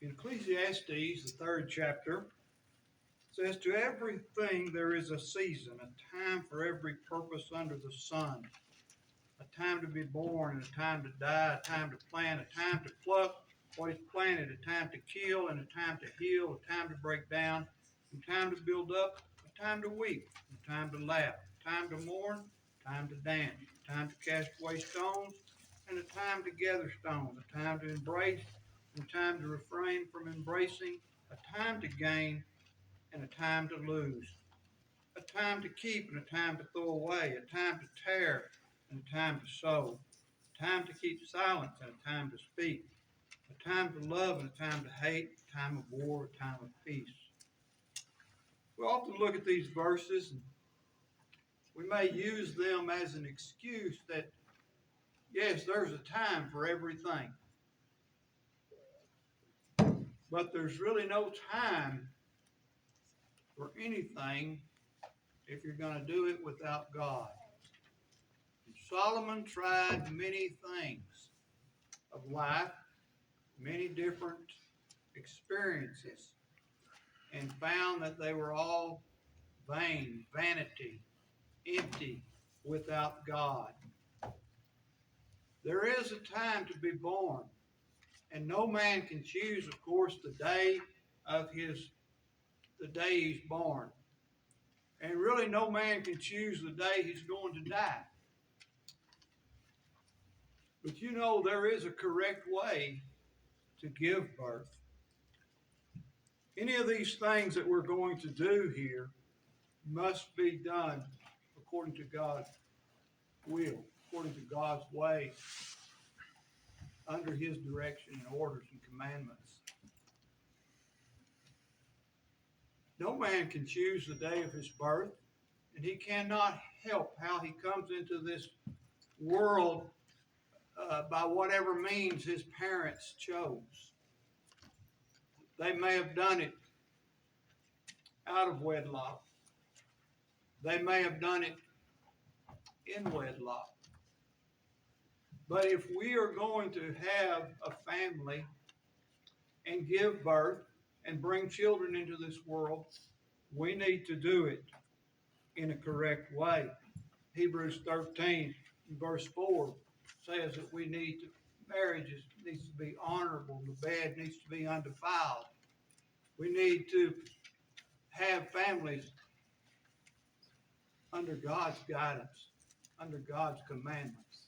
In Ecclesiastes, the third chapter, says, "To everything there is a season, a time for every purpose under the sun, a time to be born and a time to die, a time to plant, a time to pluck what is planted, a time to kill and a time to heal, a time to break down, a time to build up, a time to weep, a time to laugh, a time to mourn, a time to dance, a time to cast away stones, and a time to gather stones, a time to embrace and a time to refrain from embracing, a time to gain and a time to lose, a time to keep and a time to throw away, a time to tear and a time to sow, a time to keep silence and a time to speak, a time to love and a time to hate, a time of war, a time of peace." We often look at these verses and we may use them as an excuse that, yes, there's a time for everything, but there's really no time for anything if you're going to do it without God. And Solomon tried many things of life, many different experiences, and found that they were all vain, vanity, empty, without God. There is a time to be born, and no man can choose, of course, the day he's born. And really no man can choose the day he's going to die. But you know there is a correct way to give birth. Any of these things that we're going to do here must be done according to God's will, according to God's way, under his direction and orders and commandments. No man can choose the day of his birth, and he cannot help how he comes into this world by whatever means his parents chose. They may have done it out of wedlock. They may have done it in wedlock. But if we are going to have a family and give birth and bring children into this world, we need to do it in a correct way. Hebrews 13, verse 4 says that marriage needs to be honorable, the bed needs to be undefiled. We need to have families under God's guidance, under God's commandments.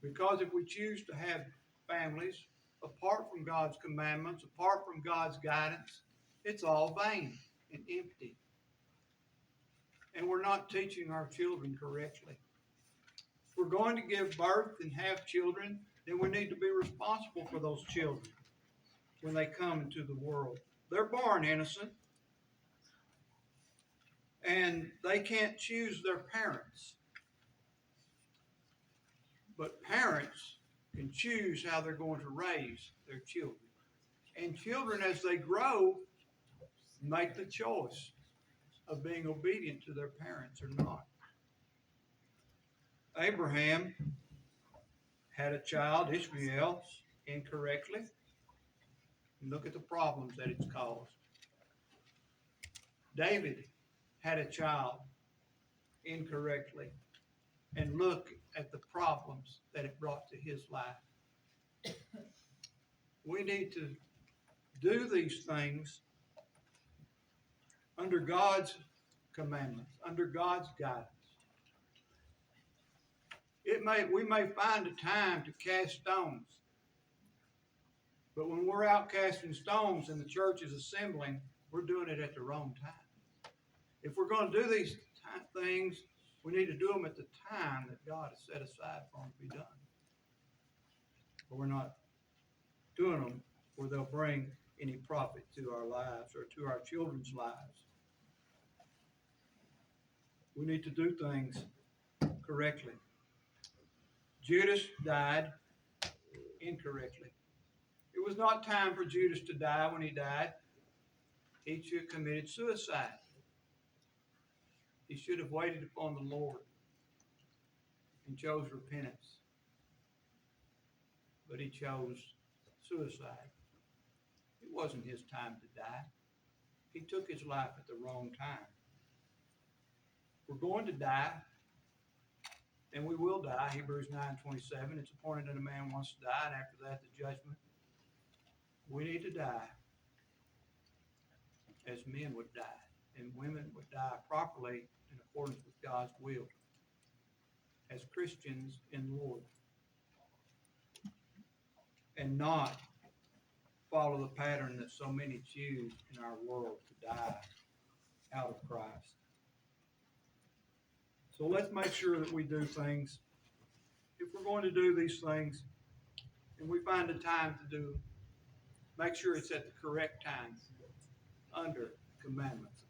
Because if we choose to have families apart from God's commandments, apart from God's guidance, it's all vain and empty. And we're not teaching our children correctly. If we're going to give birth and have children, then we need to be responsible for those children when they come into the world. They're born innocent, and they can't choose their parents. But parents can choose how they're going to raise their children. And children, as they grow, make the choice of being obedient to their parents or not. Abraham had a child, Ishmael, incorrectly. And look at the problems that it's caused. David had a child incorrectly. And look at the problems that it brought to his life. We need to do these things under God's commandments, under God's guidance. We may find a time to cast stones, but when we're out casting stones and the church is assembling, we're doing it at the wrong time. If we're going to do these things, we need to do them at the time that God has set aside for them to be done. But we're not doing them where they'll bring any profit to our lives or to our children's lives. We need to do things correctly. Judas died incorrectly. It was not time for Judas to die when he died. He should have committed suicide. He should have waited upon the Lord and chose repentance. But he chose suicide. It wasn't his time to die. He took his life at the wrong time. We're going to die, and we will die. Hebrews 9:27. It's appointed that a man wants to die, and after that, the judgment. We need to die as men would die, and women would die properly in accordance with God's will as Christians in the Lord, and not follow the pattern that so many choose in our world to die out of Christ. So let's make sure that we do things. If we're going to do these things and we find a time to do, make sure it's at the correct time under the commandments